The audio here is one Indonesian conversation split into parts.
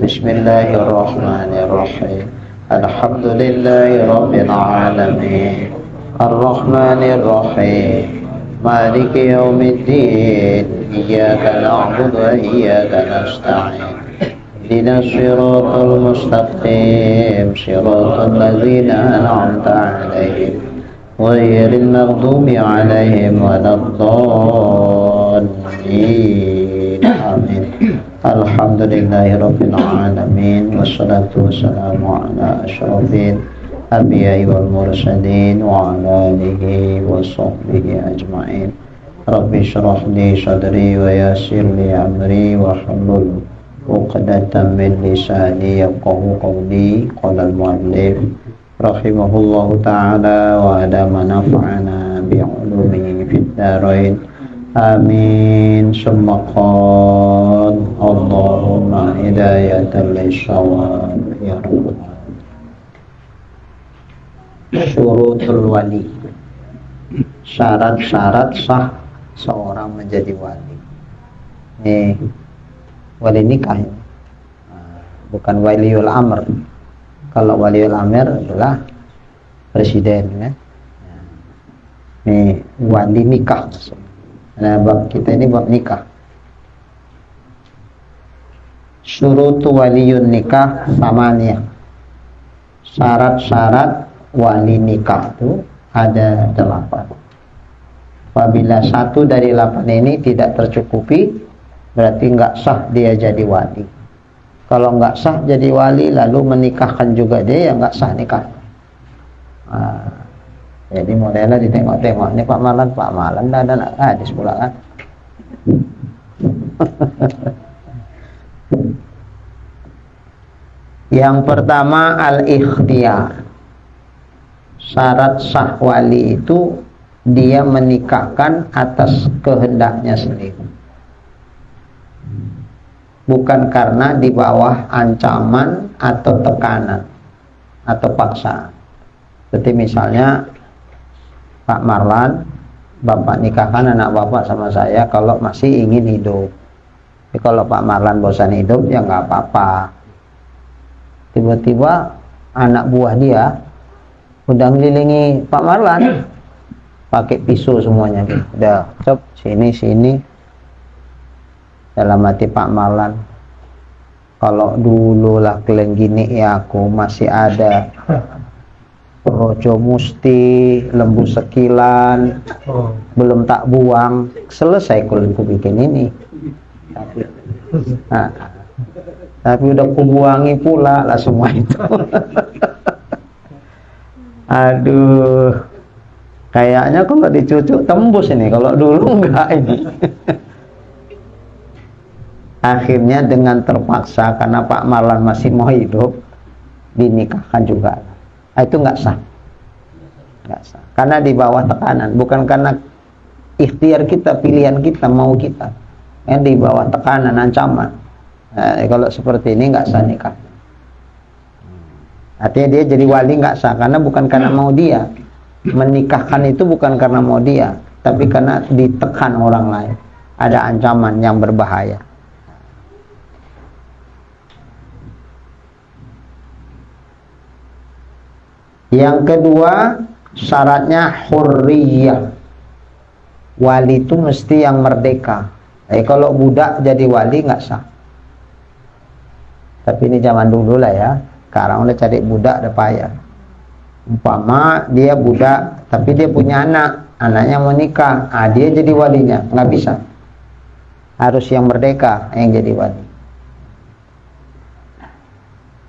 بسم الله الرحمن الرحيم الحمد لله رب العالمين الرحمن الرحيم مالك يوم الدين إياك نعبد وإياك نستعين اهدنا الصراط المستقيم صراط الذين أنعمت عليهم غير المغضوب عليهم ولا الضالين آمين الحمد لله رب العالمين والصلاة والسلام على أشرف الأنبياء والمرسلين وعلى آله وصحبه أجمعين رب اشرح لي صدري ويسر لي أمري واحلل عقدة من لساني يفقهوا قولي قال المؤلف رحمه الله تعالى وأدام نفعنا بعلومه في الدارين آمين ثم قال اللهم هداية للصواب يا رب. Syurutul wali, syarat-syarat sah seorang menjadi wali. Ini wali nikah, bukan waliul amr. Kalau waliul amr adalah presiden, kan? Ini wali nikah. Nah, bab kita ini bab nikah. Syurutu waliyun nikah samaniyah. Syarat-syarat wali nikah itu ada 8. Apabila satu dari 8 ini tidak tercukupi, berarti nggak sah dia jadi wali. Kalau nggak sah jadi wali lalu menikahkan juga dia, ya nggak sah nikah. Jadi modelnya ditengok-tengok, ini Pak Malan dah ada anak gadis pula kan. Yang pertama al-ikhtiyar. Syarat sah wali itu dia menikahkan atas kehendaknya sendiri, bukan karena di bawah ancaman atau tekanan atau paksaan. Seperti misalnya Pak Marlan, bapak nikahkan anak bapak sama saya kalau masih ingin hidup. Tapi kalau Pak Marlan bosan hidup, ya nggak apa-apa. Tiba-tiba anak buah dia udah ngelilingi Pak Marlan, pakai pisau semuanya gitu. Udah, cop, sini. Dalam hati Pak Marlan, kalau dulu lah kalian gini ya aku masih ada rojo musti, lembu sekilan, belum tak buang, selesai kulinku bikin ini. Tapi udah kubuangi pula lah semua itu. Aduh, kayaknya kalau dicucuk tembus ini, kalau dulu enggak ini. Akhirnya dengan terpaksa karena Pak Marlan masih mau hidup, dinikahkan juga. Itu nggak sah. Karena di bawah tekanan, bukan karena ikhtiar kita, pilihan kita, mau kita. Di bawah tekanan, ancaman. Kalau seperti ini nggak sah nikah. Artinya dia jadi wali nggak sah karena bukan karena mau dia. Menikahkan itu bukan karena mau dia, tapi karena ditekan orang lain. Ada ancaman yang berbahaya. Yang kedua, syaratnya hurriyah. Wali itu mesti yang merdeka. Kalau budak jadi wali nggak sah. Tapi ini zaman dulu lah ya. Sekarang udah cari budak udah payah. Umpama dia budak, tapi dia punya anak, anaknya mau nikah, dia jadi walinya, nggak bisa. Harus yang merdeka yang jadi wali.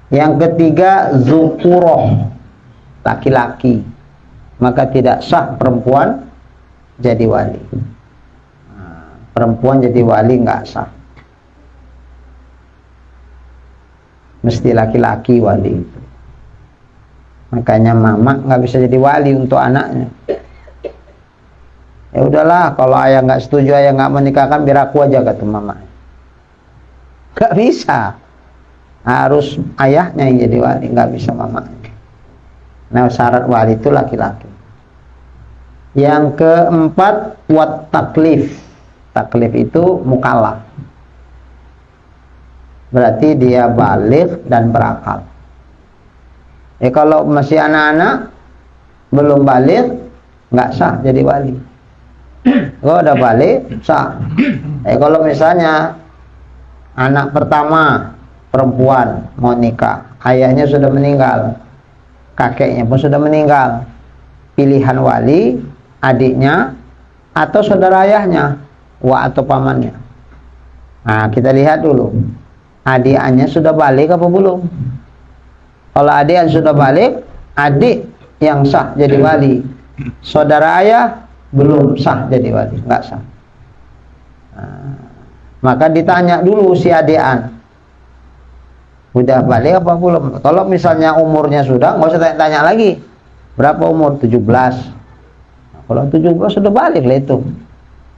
Yang ketiga, zukuroh, laki-laki, maka tidak sah perempuan jadi wali. Perempuan jadi wali nggak sah, mesti laki-laki wali itu. Makanya mama nggak bisa jadi wali untuk anaknya. Ya udahlah, kalau ayah nggak setuju, ayah nggak menikahkan, biar aku aja, kata mama. Nggak bisa, harus ayahnya yang jadi wali, nggak bisa mamanya. Nah, syarat wali itu laki-laki. Yang keempat, wat taklif. Taklif itu mukallaf. berarti dia baligh dan berakal. Kalau masih anak-anak belum baligh, nggak sah jadi wali. Kalau udah baligh sah. Kalau misalnya anak pertama perempuan mau nikah, ayahnya sudah meninggal, kakeknya pun sudah meninggal, pilihan wali adiknya atau saudara ayahnya, wa atau pamannya. Nah, kita lihat dulu, adiknya sudah balik apa belum? Kalau adik sudah balik, adik yang sah jadi wali. Saudara ayah belum sah jadi wali, nggak sah. Nah, maka ditanya dulu si adikan, udah balik apa belum? Kalau misalnya umurnya sudah, nggak usah tanya-tanya lagi. Berapa umur? 17. Nah, kalau 17 sudah balik lah itu.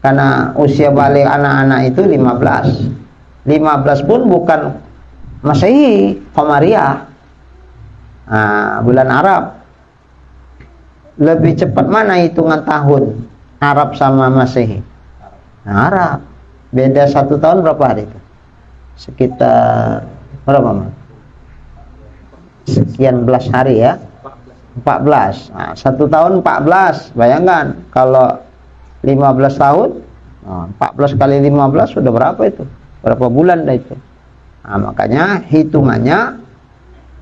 Karena usia balik anak-anak itu 15. 15 pun bukan Masehi, Komariah. Nah, bulan Arab. Lebih cepat mana hitungan tahun Arab sama Masehi? Nah, Arab. Beda 1 tahun berapa hari itu? Sekitar berapa, Mas? Sekian belas hari ya. 14. Nah, 1 tahun 14. Bayangkan kalau 15 tahun, 14 kali 15 sudah berapa itu? Berapa bulan dah itu? Nah, makanya hitungannya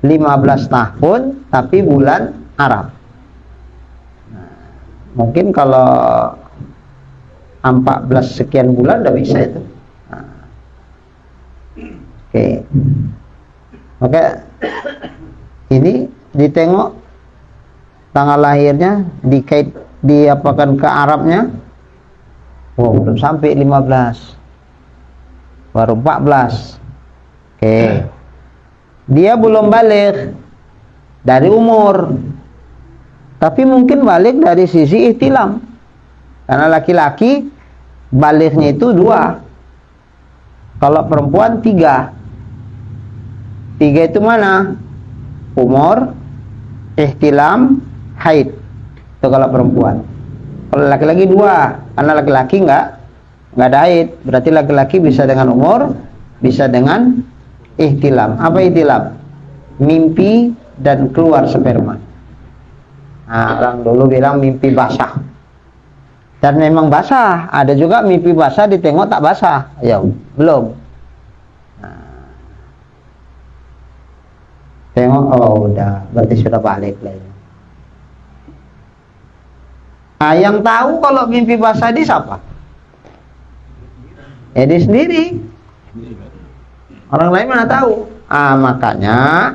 15 tahun tapi bulan Arab. Nah, mungkin kalau 14 sekian bulan udah bisa itu. Nah, Oke. Ini ditengok tanggal lahirnya, diapakan ke Arabnya. Oh, belum sampai 15. Baru 14. Dia belum balik dari umur. Tapi mungkin balik dari sisi ihtilam. Karena laki-laki baliknya itu 2. Kalau perempuan 3. 3 itu mana? Umur, ihtilam, haid. Itu kalau perempuan. Kalau laki-laki 2, karena laki-laki nggak ada haid, berarti laki-laki bisa dengan umur, bisa dengan ihtilam. Apa ihtilam? Mimpi dan keluar sperma. Nah, orang dulu bilang mimpi basah. Dan memang basah. Ada juga mimpi basah ditengok tak basah. Ya, belum. Nah, tengok, oh udah, berarti sudah balik lah. Nah, yang tahu kalau mimpi basah di siapa? Dia sendiri. Orang lain mana tahu? Makanya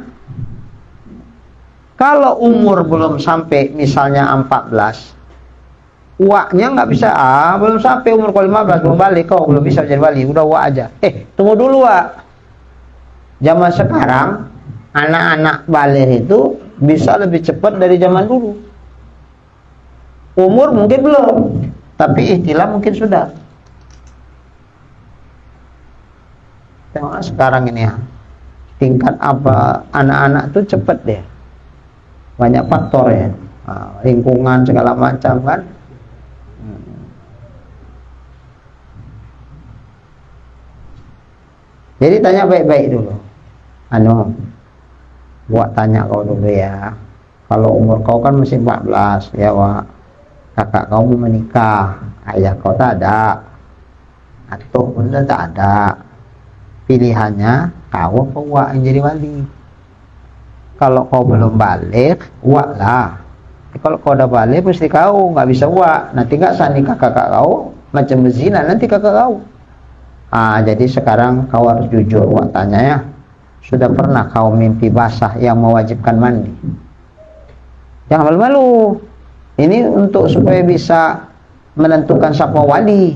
kalau umur belum sampai misalnya 14, uaknya nggak bisa. Belum sampai umur 15 belum balik, kau belum bisa jadi wali, udah uak aja. Tunggu dulu, Wak. Zaman sekarang anak-anak balik itu bisa lebih cepat dari zaman dulu. Umur mungkin belum, tapi ihtilam mungkin sudah. Tengok sekarang ini ya, tingkat apa anak-anak tuh cepet deh. Banyak faktor ya, lingkungan segala macam kan. Jadi tanya baik-baik dulu. Buat tanya kau dulu ya. Kalau umur kau kan masih 14, ya Wak. Kakak kau mau menikah, ayah kau tak ada, atuk pun tak ada. Pilihannya kau apa Wak yang jadi wali. Kalau kau belum balik, Wak lah. Kalau kau udah balik, pasti kau nggak bisa Wak. Nanti nggak sah nikah kakak kau, macam berzina nanti kakak kau. Jadi sekarang kau harus jujur, Wak tanya ya. Sudah pernah kau mimpi basah yang mewajibkan mandi? Jangan malu-malu. Ini untuk supaya bisa menentukan siapa wali.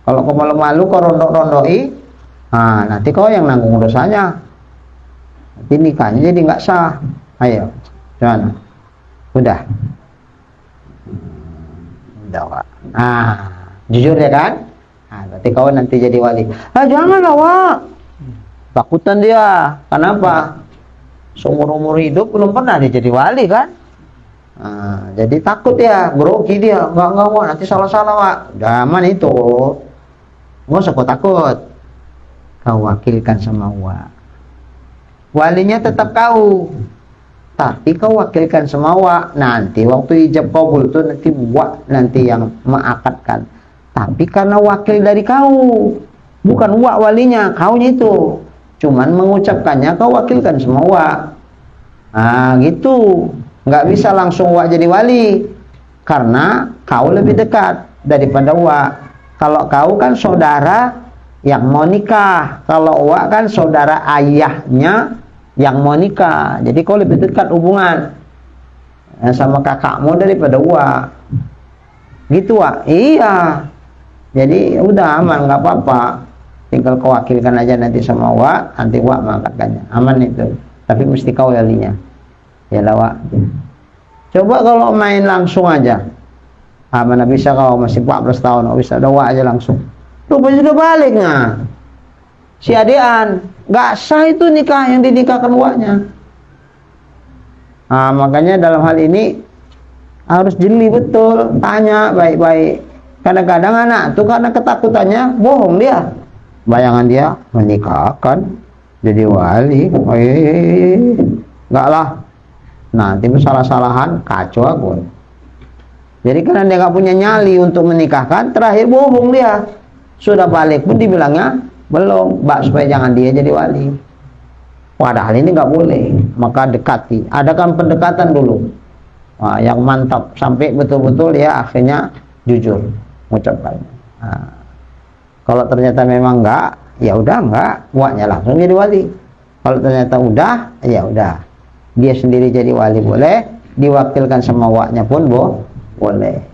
Kalau kau malu-malu, kau rondok-rondoi, nanti kau yang nanggung dosanya. Nanti nikahnya jadi nggak sah. Ayo, gimana? Udah, Wak. Jujur ya kan? Berarti kau nanti jadi wali. Janganlah, Wak. Takutan dia. Kenapa? Seumur-umur hidup belum pernah dia jadi wali kan? Jadi takut ya, grogi dia. Enggak, Wak, nanti salah-salah, Wak. Udah aman itu. Nggak usah kau takut. kau wakilkan sama Wak. Walinya tetap kau, tapi kau wakilkan sama Wak. Nanti waktu ijab kabul tuh nanti Wak nanti yang mengakadkan. Tapi karena wakil dari kau, bukan Wak walinya, kaunya itu. Cuman mengucapkannya kau wakilkan sama Wak. Nah gitu, nggak bisa langsung Wak jadi wali, karena kau lebih dekat daripada Wak. Kalau kau kan saudara yang mau nikah, kalau Wak kan saudara ayahnya yang mau nikah. Jadi kau lebih dekat hubungan sama kakakmu daripada Wak. Gitu Wak? Iya. Jadi udah aman, nggak apa-apa. Tinggal kau wakilkan aja nanti sama Wak, nanti Wak mengangkatkannya. Aman itu. Tapi mesti kau walinya. Ya lah Wak. Coba kalau main langsung aja. Mana bisa kau masih 14 tahun, kau bisa ada Wak aja langsung. Rupanya sudah balik nah. Si adean, nggak sah itu nikah yang dinikahkan Waknya. Nah, makanya dalam hal ini harus jeli betul, tanya baik-baik. Kadang-kadang anak tuh karena ketakutannya bohong dia. Bayangan dia menikahkan jadi wali. Enggak lah. Nanti salah-salahan kacau aku. Jadi karena dia nggak punya nyali untuk menikahkan, terakhir bohong dia. Sudah balik pun dibilangnya belum, Mbak, supaya jangan dia jadi wali. Padahal ini nggak boleh. Maka dekati. Adakan pendekatan dulu. Nah, yang mantap sampai betul-betul dia akhirnya jujur mengucapkan. Nah, kalau ternyata memang enggak, ya udah enggak, Waknya langsung jadi wali. Kalau ternyata udah, ya udah. Dia sendiri jadi wali boleh, diwakilkan sama Waknya pun boleh.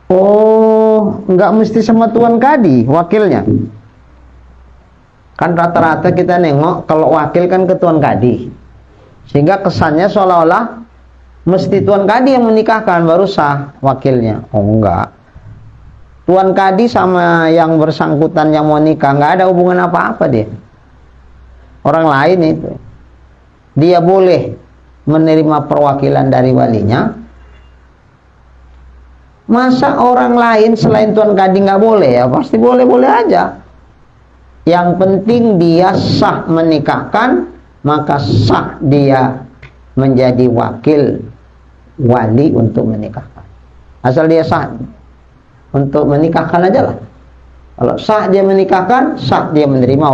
Oh, enggak mesti sama Tuan Kadi wakilnya. Kan rata-rata kita nengok kalau wakil kan ke Tuan Kadi. Sehingga kesannya seolah-olah mesti Tuan Kadi yang menikahkan baru sah wakilnya. Oh enggak. Tuan Kadi sama yang bersangkutan yang mau nikah enggak ada hubungan apa-apa dia. Orang lain itu. Dia boleh menerima perwakilan dari walinya. Masa orang lain selain Tuan Kadi nggak boleh? Ya pasti boleh-boleh aja. Yang penting dia sah menikahkan, maka sah dia menjadi wakil wali untuk menikahkan. Asal dia sah untuk menikahkan aja lah. Kalau sah dia menikahkan, sah dia menerima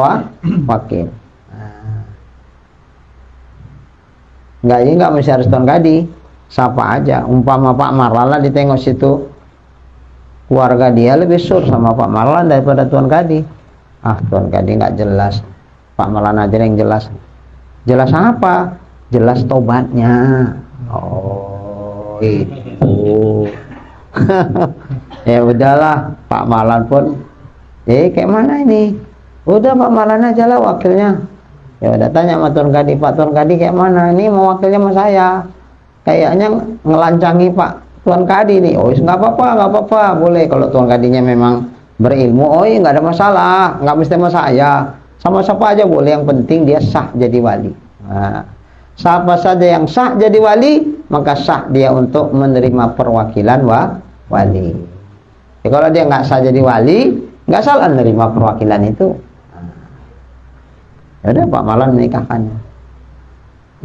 wakil. Nggak mesti harus Tuan Kadi, siapa aja. Umpama Pak Marlana ditengok situ, keluarga dia lebih sur sama Pak Marlan daripada Tuan Kadi. Ah, Tuan Kadi nggak jelas, Pak Marlan aja yang jelas. Jelas apa? Jelas tobatnya. Oh itu. Ya udahlah, Pak Marlan pun kayak mana ini? Udah Pak Marlan aja lah wakilnya. Ya udah tanya sama Tuan Kadi, Pak Tuan Kadi kayak mana? Ini mau wakilnya sama saya. Kayaknya ngelancangi Pak Tuan Kadi nih. Oh nggak apa-apa, boleh kalau Tuan Kadinya memang berilmu. Oh iya nggak ada masalah, nggak mesti sama saya. Sama siapa aja boleh, yang penting dia sah jadi wali. Nah, siapa saja yang sah jadi wali, maka sah dia untuk menerima perwakilan wali. Ya, kalau dia nggak sah jadi wali, nggak salah menerima perwakilan itu. Ya udah Pak Marlan menikahkannya.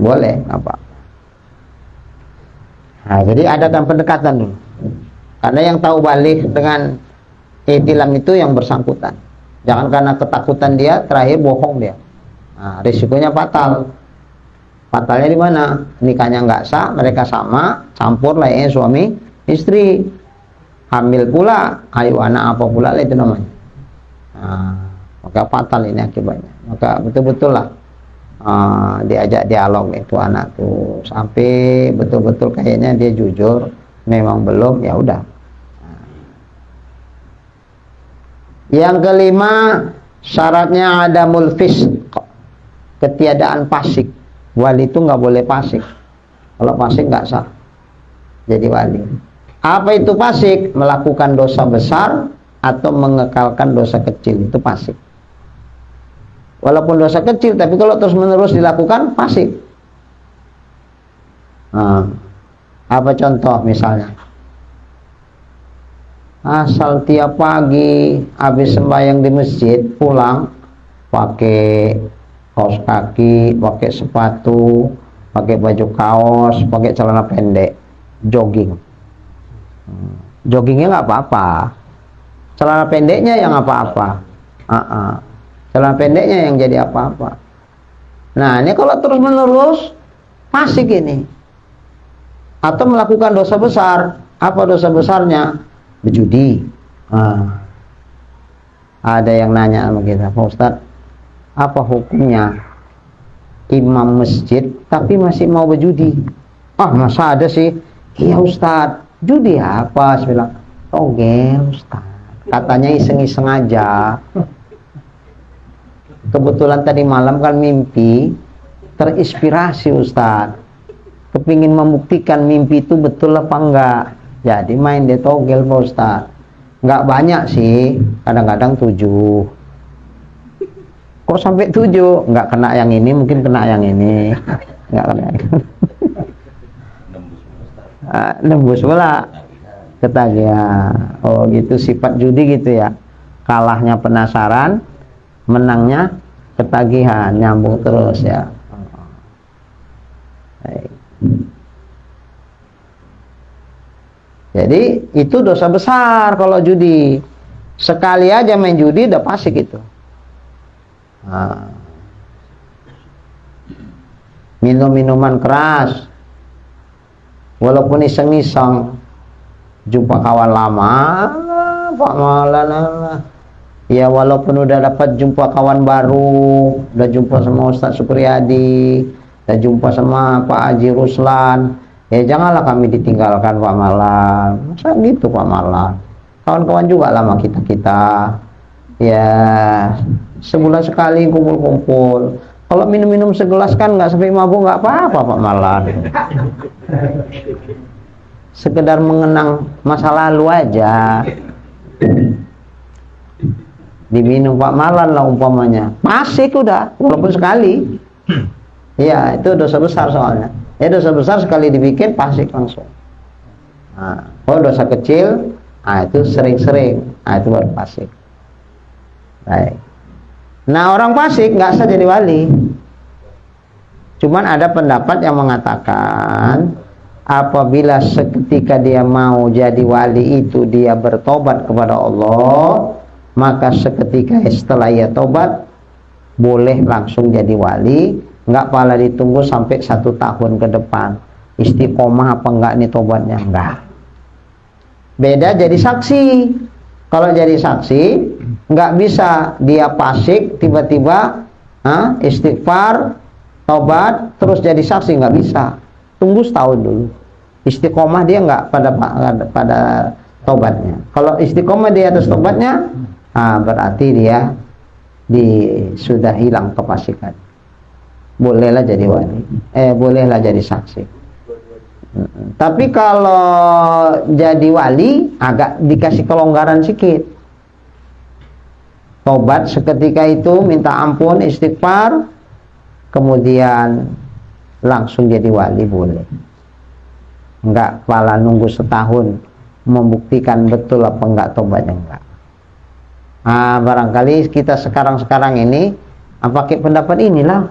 Boleh, apa? Nah, jadi adakan pendekatan dulu. Karena yang tahu balik dengan ihtilam itu yang bersangkutan. Jangan karena ketakutan dia terakhir bohong dia. Nah, risikonya fatal. Fatalnya di mana? Nikahnya nggak sah, mereka sama, campur lah suami istri. Hamil pula, ayo anak apa pula lah itu namanya. Nah, maka fatal ini akibatnya. Maka betul-betul lah diajak dialog itu anak tuh sampai betul-betul kayaknya dia jujur, memang belum, ya udah. Yang kelima, syaratnya adamul fisq, ketiadaan fasik. Wali itu nggak boleh fasik. Kalau fasik nggak sah jadi wali. Apa itu fasik? Melakukan dosa besar atau mengekalkan dosa kecil, itu fasik. Walaupun dosa kecil, tapi kalau terus menerus dilakukan fasik. Nah, apa contoh misalnya? asal tiap pagi habis sembahyang di masjid pulang pakai kaos kaki, pakai sepatu, pakai baju kaos, pakai celana pendek, jogging. Joggingnya nggak apa-apa, celana pendeknya yang apa-apa. Celana pendeknya yang jadi apa-apa. Nah ini kalau terus menerus fasik ini, atau melakukan dosa besar. Apa dosa besarnya? Berjudi. Ada yang nanya sama kita, Pak Ustadz, apa hukumnya imam masjid tapi masih mau berjudi? Masa ada sih? Iya Ustadz, judi apa? Saya bilang, togel Ustadz, katanya iseng-iseng aja. Kebetulan tadi malam kan mimpi, terinspirasi Ustadz, kepingin membuktikan mimpi itu betul apa enggak. Jadi main di togel Pak Ustadz. Enggak banyak sih, kadang-kadang 7. Kok sampai 7? Enggak kena yang ini, mungkin kena yang ini. Enggak kena yang ini. Nembus pula ketagihan. Oh gitu, sifat judi gitu ya. Kalahnya penasaran, menangnya ketagihan, nyambung terus ya. Baik. Jadi itu dosa besar kalau judi. Sekali aja main judi udah fasik itu. Minum minuman keras, walaupun iseng-iseng, jumpa kawan lama, Pak Maulana, ya walaupun udah dapat jumpa kawan baru, udah jumpa sama Ustadz Supriyadi, udah jumpa sama Pak Haji Ruslan, ya janganlah kami ditinggalkan Pak Malan. Masa gitu Pak Malan, kawan-kawan juga lama kita ya sebulan sekali kumpul-kumpul. Kalau minum-minum segelas kan nggak sampai mabuk, nggak apa-apa Pak Malan. Sekedar mengenang masa lalu aja, diminum Pak Malan lah umpamanya, fasik udah, walaupun sekali. Ya itu dosa besar soalnya. Ya dosa besar sekali dibikin fasik langsung. Kalau dosa kecil, itu sering-sering, itu baru fasik. Baik. Nah orang fasik nggak sah jadi wali. Cuman ada pendapat yang mengatakan apabila seketika dia mau jadi wali itu dia bertobat kepada Allah, maka seketika setelah ia tobat boleh langsung jadi wali. Nggak pala ditunggu sampai 1 tahun ke depan istiqomah apa enggak nih tobatnya, enggak. Beda jadi saksi. Kalau jadi saksi nggak bisa dia fasik tiba-tiba istighfar tobat terus jadi saksi, nggak bisa. Tunggu setahun dulu istiqomah dia nggak pada tobatnya. Kalau istiqomah di atas tobatnya, berarti dia sudah hilang kefasikan. Bolehlah jadi wali, bolehlah jadi saksi. Tapi kalau jadi wali agak dikasih kelonggaran sedikit. Tobat seketika itu, minta ampun, istighfar, kemudian langsung jadi wali boleh. Enggak pala nunggu setahun membuktikan betul apa enggak tobatnya, enggak. Barangkali kita sekarang ini pakai pendapat inilah.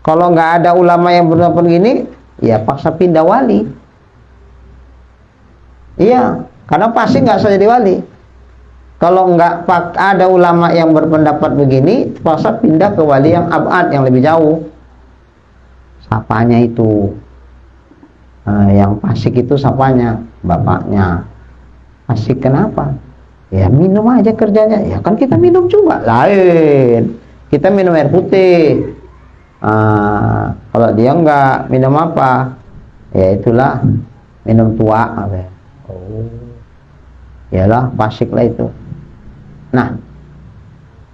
Kalau nggak ada ulama yang berpendapat gini, ya paksa pindah wali. Iya, karena pasti nggak usah jadi wali. Kalau nggak ada ulama yang berpendapat begini, paksa pindah ke wali yang abad, yang lebih jauh. Sapanya itu, yang fasik itu sapanya, bapaknya. Fasik kenapa? Ya minum aja kerjanya. Ya kan kita minum juga, lain. Kita minum air putih. Kalau dia enggak minum apa, ya itulah minum tua. Yalah fasik lah itu. Nah,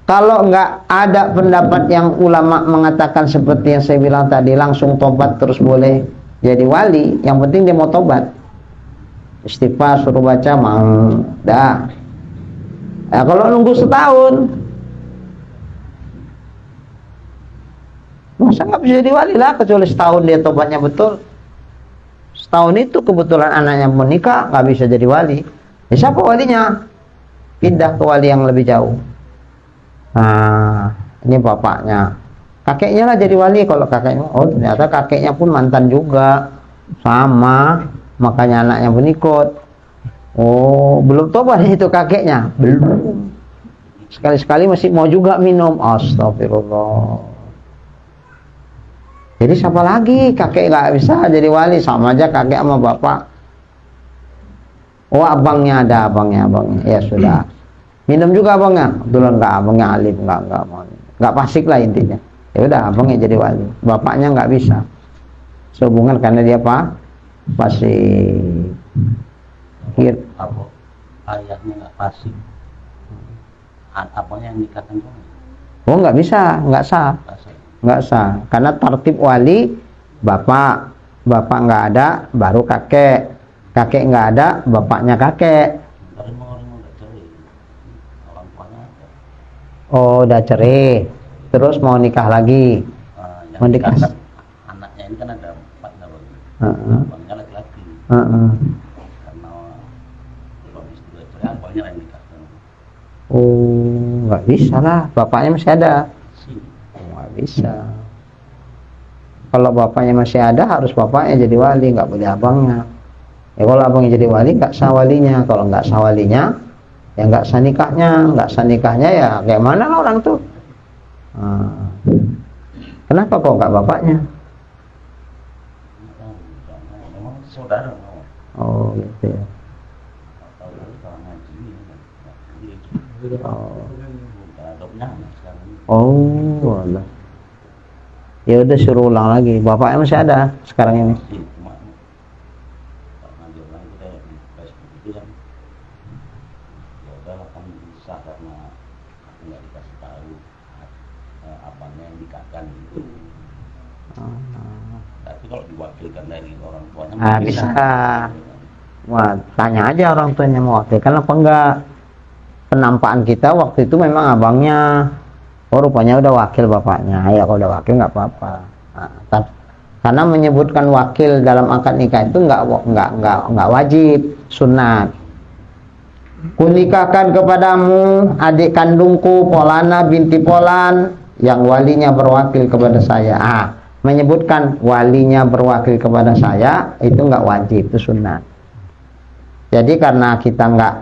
kalau enggak ada pendapat yang ulama mengatakan seperti yang saya bilang tadi, langsung tobat terus boleh jadi wali. Yang penting dia mau tobat, istighfar suruh baca mau dah. Kalau nunggu setahun, masa nggak bisa jadi wali lah, kecuali setahun dia tobatnya betul. Setahun itu kebetulan anaknya menikah, nggak bisa jadi wali. Siapa walinya? Pindah ke wali yang lebih jauh. Nah, ini bapaknya. Kakeknya lah jadi wali. Kalau kakeknya, oh ternyata kakeknya pun mantan juga. Sama, makanya anaknya pun ikut. Oh, belum tobat itu kakeknya. Belum. Sekali-sekali masih mau juga minum. Astagfirullah. Jadi siapa lagi? Kakek nggak bisa jadi wali. Sama aja kakek sama bapak. Oh, abangnya ada, abangnya. Ya sudah. Minum juga abangnya. Kebetulan nggak, abangnya alim, nggak fasik lah intinya. Ya udah, abangnya jadi wali. Bapaknya nggak bisa. Sehubungan karena dia masih Apa ayahnya nggak fasik, abangnya yang nikahkan juga. Oh, nggak bisa, nggak sah. Karena tertib wali, bapak nggak ada, baru kakek nggak ada, bapaknya kakek. Dari orang udah cerai, orang tuanya ada. Oh, udah cerai, terus mau nikah lagi. Yang Mau nikah. nikahkan anaknya ini kan ada 4 abangnya laki-laki. Karena suami istri udah cerai, abangnya yang nikahkan. Oh, nggak bisa lah, bapaknya masih ada. Nggak bisa. Kalau bapaknya masih ada, harus bapaknya jadi wali, nggak boleh abangnya. Ya kalau abangnya jadi wali, nggak sah walinya. Kalau nggak sah walinya, ya nggak sah nikahnya. Nggak sah nikahnya ya kayak mana lah orang tuh. Kenapa kok nggak bapaknya? Memang saudara. Oh gitu ya. Oh, Allah. Ya udah suruh ulang lagi. Bapaknya masih ada sekarang ini. Tapi kalau diwakilkan dari orang tuanya Bisa. Wah, tanya aja orang tuanya mau wakilkan apa enggak. Penampakan kita waktu itu memang abangnya. Oh, rupanya udah wakil bapaknya. Ya kalau udah wakil nggak apa-apa. Karena menyebutkan wakil dalam akad nikah itu nggak wajib, sunat. Kunikahkan kepadamu adik kandungku Polana binti Polan yang walinya berwakil kepada saya. Menyebutkan walinya berwakil kepada saya itu nggak wajib, itu sunat. Jadi karena kita nggak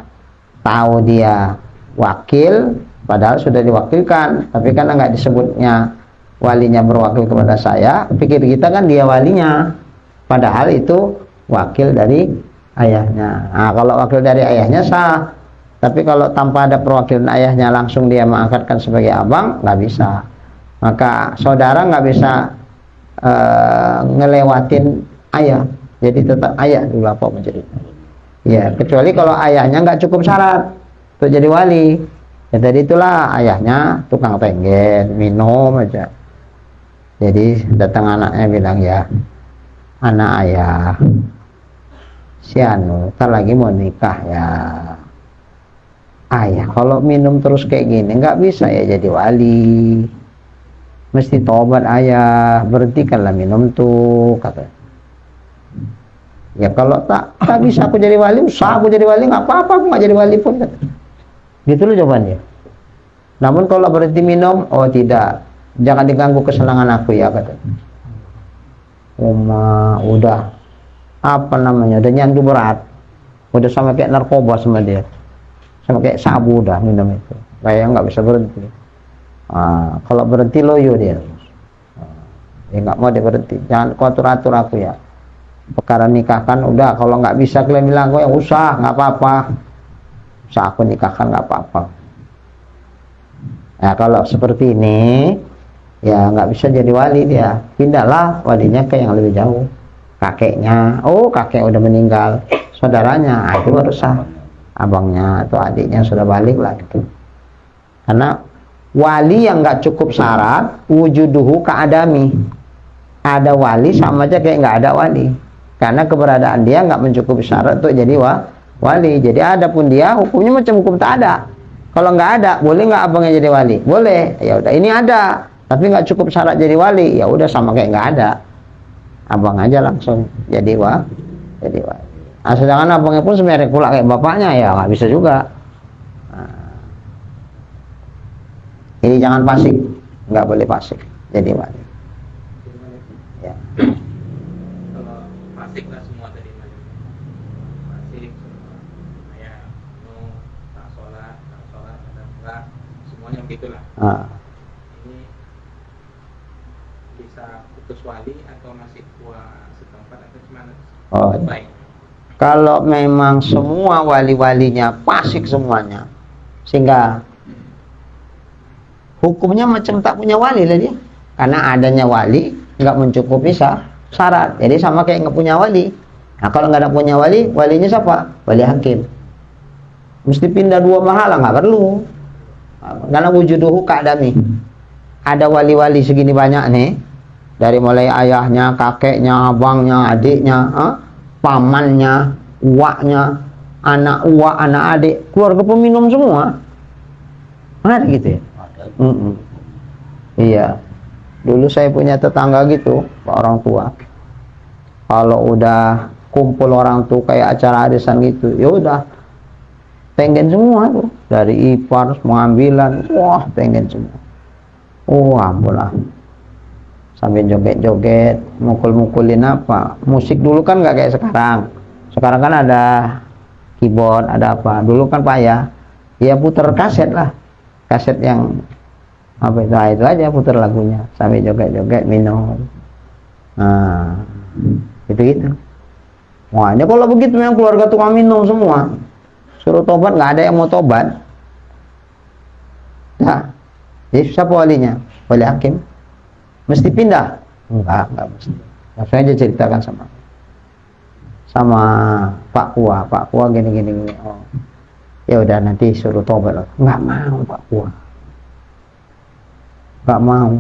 tahu dia wakil, padahal sudah diwakilkan, tapi karena nggak disebutnya walinya berwakil kepada saya, pikir kita kan dia walinya, padahal itu wakil dari ayahnya. Kalau wakil dari ayahnya sah, tapi kalau tanpa ada perwakilan ayahnya langsung dia mengangkatkan sebagai abang, nggak bisa. Maka saudara nggak bisa ngelewatin ayah, jadi tetap ayah dulu apa menjadi. Ya, kecuali kalau ayahnya nggak cukup syarat untuk jadi wali. Ya tadi itulah ayahnya tukang tenggen, minum aja. Jadi datang anaknya bilang, ya anak ayah si Anu ntar lagi mau nikah ya. Ayah kalau minum terus kayak gini nggak bisa ya jadi wali, mesti tobat ayah, berhentikanlah minum tuh, kata. Ya kalau tak bisa aku jadi wali, usah aku jadi wali, nggak apa-apa, aku nggak jadi wali pun, kata. Gitu loh jawabannya. Namun kalau berhenti minum, oh tidak, jangan diganggu kesenangan aku ya, kata. Udah apa namanya, udah nyandu berat, udah sama kayak narkoba sama dia, sama kayak sabu udah minum itu, kayak nggak bisa berhenti. Kalau berhenti loyo dia, ya nggak mau dia berhenti, jangan kau atur aku ya. Perkara nikahkan udah, kalau nggak bisa kalian bilang gue yang usah, nggak apa-apa, usah aku nikahkan nggak apa-apa. Nah kalau seperti ini ya nggak bisa jadi wali dia, pindahlah walinya ke yang lebih jauh, kakeknya. Oh kakek udah meninggal, saudaranya, itu baru sah, abangnya atau adiknya sudah balik lah gitu. Karena wali yang nggak cukup syarat wujuduhu ka'adami, ada wali sama aja kayak nggak ada wali, karena keberadaan dia nggak mencukupi syarat untuk jadi wali. Jadi ada pun dia hukumnya macam hukum tak ada. Kalau nggak ada, boleh nggak abangnya jadi wali? Boleh. Ya udah, ini ada, tapi nggak cukup syarat jadi wali. Ya udah sama kayak nggak ada, abang aja langsung jadi wali. Nah, sedangkan abangnya pun sebenarnya pula kayak bapaknya, ya nggak bisa juga. Nah, jadi jangan fasik, nggak boleh fasik jadi wali. Ya. Kalau fasik lah semua dari mana? Fasik semua, kayak tak sholat, ada enggak, semuanya begitulah. Ini bisa putus wali atau masih kuah setempat atau gimana? Oh, baik. Kalau memang semua wali-walinya fasik semuanya, sehingga hukumnya macam tak punya wali lah dia, karena adanya wali nggak mencukupi syarat, jadi sama kayak nggak punya wali. Nah, kalau nggak ada punya wali, walinya siapa? Wali hakim. Mesti pindah 2 mahala, nggak perlu, karena wujuduhu ka'adami. Ada wali-wali segini banyak nih, dari mulai ayahnya, kakeknya, abangnya, adiknya, pamannya, uaknya, anak uak, anak adik, keluarga peminum semua. Ada gitu ya? Iya. Dulu saya punya tetangga gitu, orang tua. Kalau udah kumpul orang tuh kayak acara arisan gitu, ya udah pengen semua tuh, dari ipar, pengambilan, wah pengen semua. Oh ampun lah, sambil joget-joget, mukul-mukulin apa. Musik dulu kan nggak kayak sekarang. Sekarang kan ada keyboard, ada apa. Dulu kan payah, ya puter kaset lah, kaset yang apa itu aja, puter lagunya sambil joget-joget, minum. Nah gitu. Wah, ini kalau begitu yang keluarga tukang minum semua, suruh tobat nggak ada yang mau tobat. Nah, jadi siapa walinya? Wali hakim. Mesti pindah? Enggak mesti. Langsung aja ceritakan sama Pak Kua gini. Oh, ya udah nanti suruh tobat. Nggak mau Pak Kua. Nggak mau.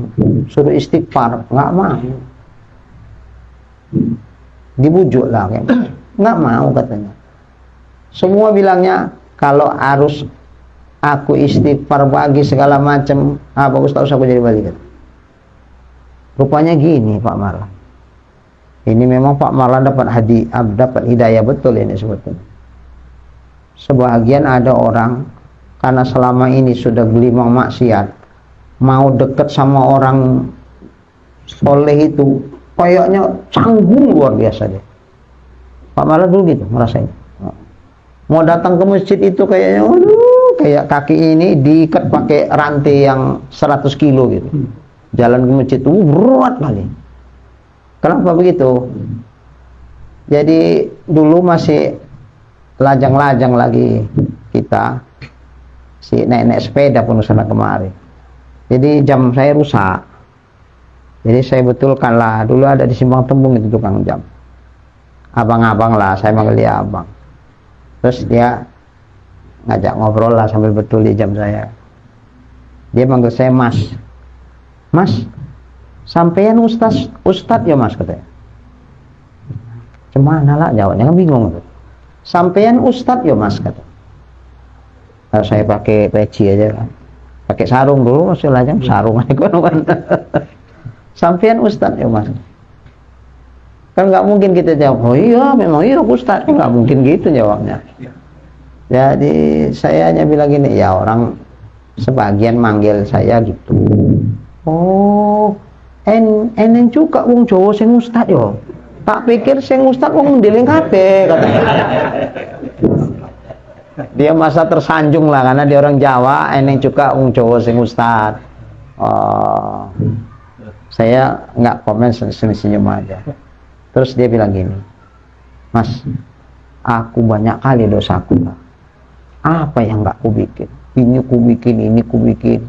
Suruh istighfar. Nggak mau. Dibujuk lah kayak. Nggak mau katanya. Semua bilangnya kalau harus aku istighfar bagi segala macam, bagus tak usah aku jadi wali kan. Rupanya gini Pak Marlan. Ini memang Pak Marlan dapat hidayah betul ini sebetulnya. Sebagian ada orang karena selama ini sudah gelimang maksiat, mau dekat sama orang soleh itu kayaknya canggung luar biasa dia. Pak Marlan dulu gitu merasanya. Mau datang ke masjid itu kayaknya, kayak kaki ini diikat pakai rantai yang 100 kilo gitu. Jalan ke masjid itu berat kali. Kenapa begitu? Jadi dulu masih lajang-lajang lagi kita, si naik sepeda pun sana kemari. Jadi jam saya rusak. Jadi saya betulkan lah. Dulu ada di Simpang Tembung itu tukang jam. Abang-abang lah, saya manggil dia abang. Terus dia ngajak ngobrol lah sambil betuli jam saya. Dia manggil saya Mas, sampean Ustaz ya Mas katanya. Gimana lah jawabnya, kan bingung tuh. Sampean Ustaz ya Mas kata. Kalau saya pakai peci aja kan. Pakai sarung dulu masih lajang sarung aja kan. Sampean Ustaz ya Mas. Kan nggak mungkin kita jawab, oh iya memang iya Ustaz, nggak mungkin gitu jawabnya. Jadi saya hanya bilang gini, ya orang sebagian manggil saya gitu. Oh, enen juga wong Jawa sing Ustaz yo. Tak pikir sing Ustaz wong ndeling kabeh katanya. Dia masa tersanjung lah karena dia orang Jawa, enen juga wong Jawa sing Ustaz. Oh, saya nggak komen, senyum aja. Terus dia bilang gini, Mas, aku banyak kali dosaku. Apa yang nggak ku bikin? Ini ku bikin.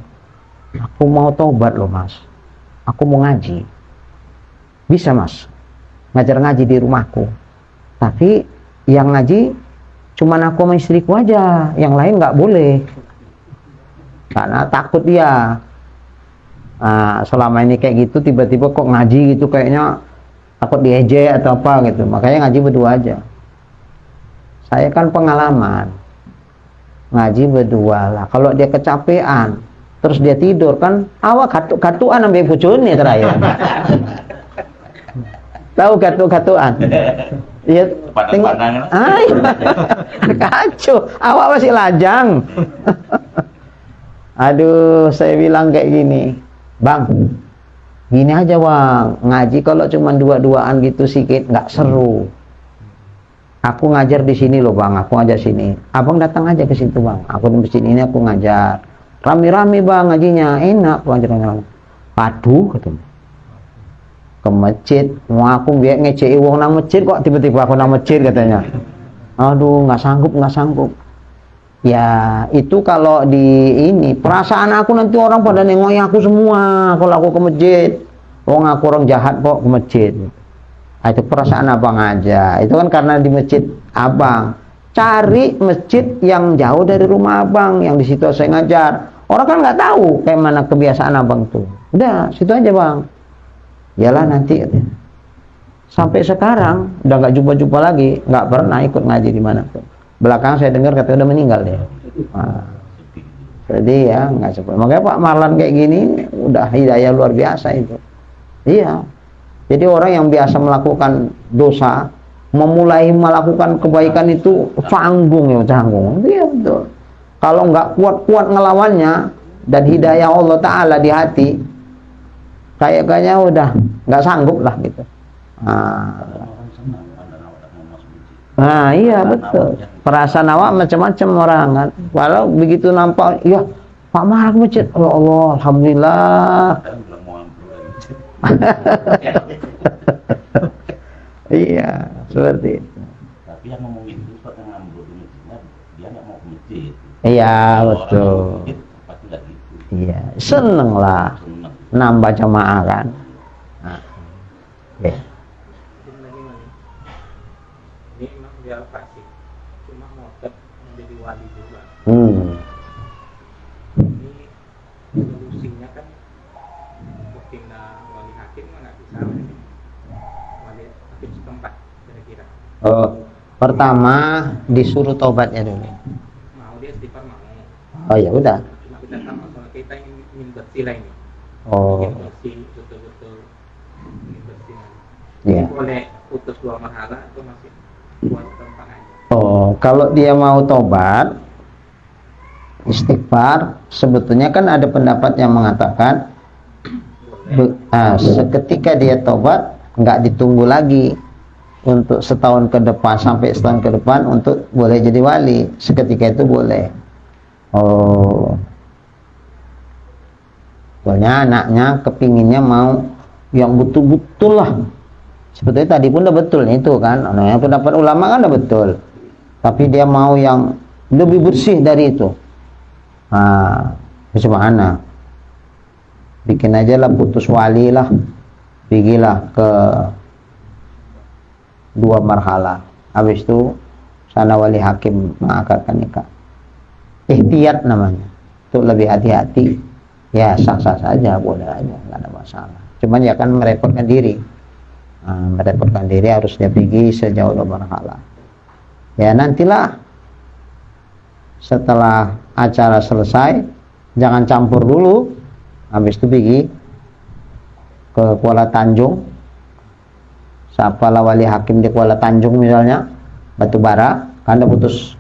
Aku mau tobat loh Mas. Aku mau ngaji. Bisa Mas, ngajar ngaji di rumahku. Tapi yang ngaji cuman aku sama istriku aja, yang lain nggak boleh. Karena takut dia. Nah, selama ini kayak gitu, tiba-tiba kok ngaji gitu kayaknya takut diejek atau apa gitu. Makanya ngaji berdua aja. Saya kan pengalaman ngaji berdua lah. Kalau dia kecapean terus dia tidur kan awak gatuk-gatukan sampai bojone terakhir. Tahu gatuk-gatukan? Iya, Pandang-pandangan. kacau. Awak masih lajang. Aduh, saya bilang kayak gini, Bang, gini aja Bang, ngaji kalau cuma dua-duaan gitu sikit nggak seru. Aku ngajar di sini loh Bang, aku ngajar sini. Abang datang aja ke situ Bang, aku di masjid ini aku ngajar. Rame-rame Bang ngajinya, enak pelajaran. Aduh, katanya. Ke masjid, mau aku biar ngecei uang nang masjid kok tiba-tiba aku nang masjid katanya. Aduh, nggak sanggup. Ya itu kalau di ini perasaan aku nanti orang pada nengokin aku semua kalau aku ke masjid. Wong aku orang jahat kok ke masjid. Nah, itu perasaan abang aja. Itu kan karena di masjid abang. Cari masjid yang jauh dari rumah abang, yang di situ saya ngajar. Orang kan nggak tahu kayak mana kebiasaan abang tuh. Udah situ aja Bang. Yalah nanti sampai sekarang udah nggak jumpa lagi, nggak pernah ikut ngaji di mana pun. Belakang saya dengar katanya udah meninggal dia. Nah, jadi ya nggak seperti. Makanya Pak Marlan kayak gini udah hidayah luar biasa itu. Iya. Jadi orang yang biasa melakukan dosa, memulai melakukan kebaikan itu canggung. Iya betul. Kalau nggak kuat-kuat ngelawannya dan hidayah Allah Ta'ala di hati, kayaknya udah nggak sanggup lah gitu. Nah iya betul. Perasaan awak macam-macam orang kan. Walau begitu nampak, ya Pak Marah ke masjid, ya Allah, alhamdulillah. Iya seperti itu. Tapi yang ngomong itu suatu ngambut di masjidnya, dia nggak mau ke masjid. Iya betul. Pasti nggak gitu. Iya seneng lah. Seneng. Nambah jamaah kan. Nah, okay. Ini memang dia fasik, cuma ngotot menjadi wali juga. Ini solusinya kan pindah wali hakim nggak bisa, wali hakim setempat kira-kira. Oh, pertama disuruh tobatnya dulu. Mau dia istighfar mau. Oh ya udah. Cuma kita sama soal kita ingin bersih lah ini. Oh, Ingin bersih betul-betul ingin bersih. iya. Boleh putus dua marhala atau masih buat tempat aja. Oh, kalau dia mau tobat, istighfar, sebetulnya kan ada pendapat yang mengatakan seketika dia tobat nggak ditunggu lagi untuk setahun ke depan sampai setahun ke depan untuk boleh jadi wali, seketika itu boleh. Oh, soalnya anaknya kepinginnya mau yang betul-betul lah. Sebetulnya tadi pun udah betul itu kan, namanya pendapat ulama kan udah betul. Tapi dia mau yang lebih bersih dari itu. Nah, bagaimana? Bikin aja lah putus wali lah, pergilah ke 2 marhala. Habis itu sana wali hakim mengakadkan nikah. Ihtiyat namanya, untuk lebih hati-hati. Ya sah-sah saja, boleh aja, nggak ada masalah. Cuman ya kan merepotkan diri. Merepotkan diri harus dia pergi sejauh 2 marhala. Ya nantilah setelah acara selesai, jangan campur dulu. Habis itu pergi ke Kuala Tanjung. Siapalah wali hakim di Kuala Tanjung misalnya, Batubara, kan udah putus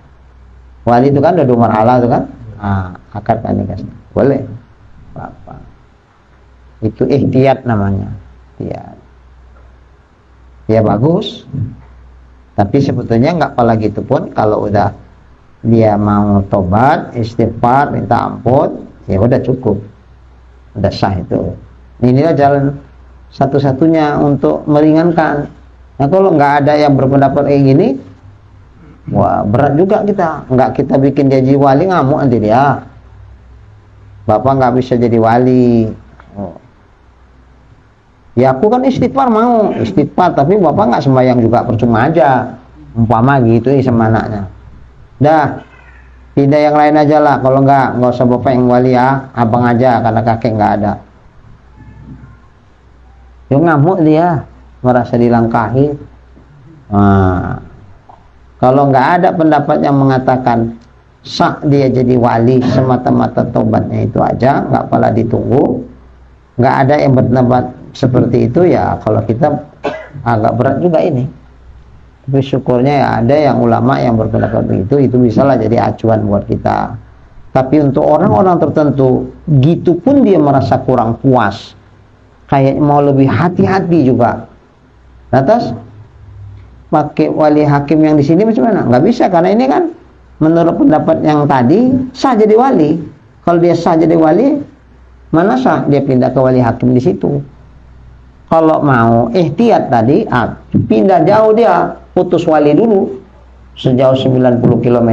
wali itu kan udah 2 marhala itu kan. Akad kan nikah. Boleh. Apa? Itu ihtiyat namanya. Ihtiyat. Ya bagus. Tapi sebetulnya nggak apalah gitu pun kalau udah dia mau tobat, istighfar, minta ampun, ya udah cukup. Udah sah itu. Inilah jalan satu-satunya untuk meringankan. Nah kalau nggak ada yang berpendapat kayak gini, wah berat juga kita. Nggak kita bikin dia jadi wali, ngamuk nanti dia. Bapak nggak bisa jadi wali. Oh. Ya aku kan istighfar mau istighfar, tapi bapak nggak sembahyang juga percuma aja. Umpama gitu sama anaknya. Dah, pindah yang lain aja lah. Kalau nggak usah bapak yang wali ya, abang aja karena kakek nggak ada. Yo ngamuk dia, merasa dilangkahi. Nah, kalau nggak ada pendapat yang mengatakan sah dia jadi wali semata-mata tobatnya itu aja, nggak pala ditunggu. Nggak ada yang berpendapat seperti itu ya, kalau kita agak berat juga ini. Tapi syukurnya ya ada yang ulama yang berpendapat begitu, itu bisalah jadi acuan buat kita. Tapi untuk orang-orang tertentu, gitu pun dia merasa kurang puas, kayak mau lebih hati-hati juga. Lantas pakai wali hakim yang di sini macam mana? Nggak bisa, karena ini kan menurut pendapat yang tadi sah jadi wali. Kalau dia sah jadi wali, mana sah dia pindah ke wali hakim di situ. Kalau mau ihtiyat tadi, pindah jauh dia, putus wali dulu sejauh 90 km.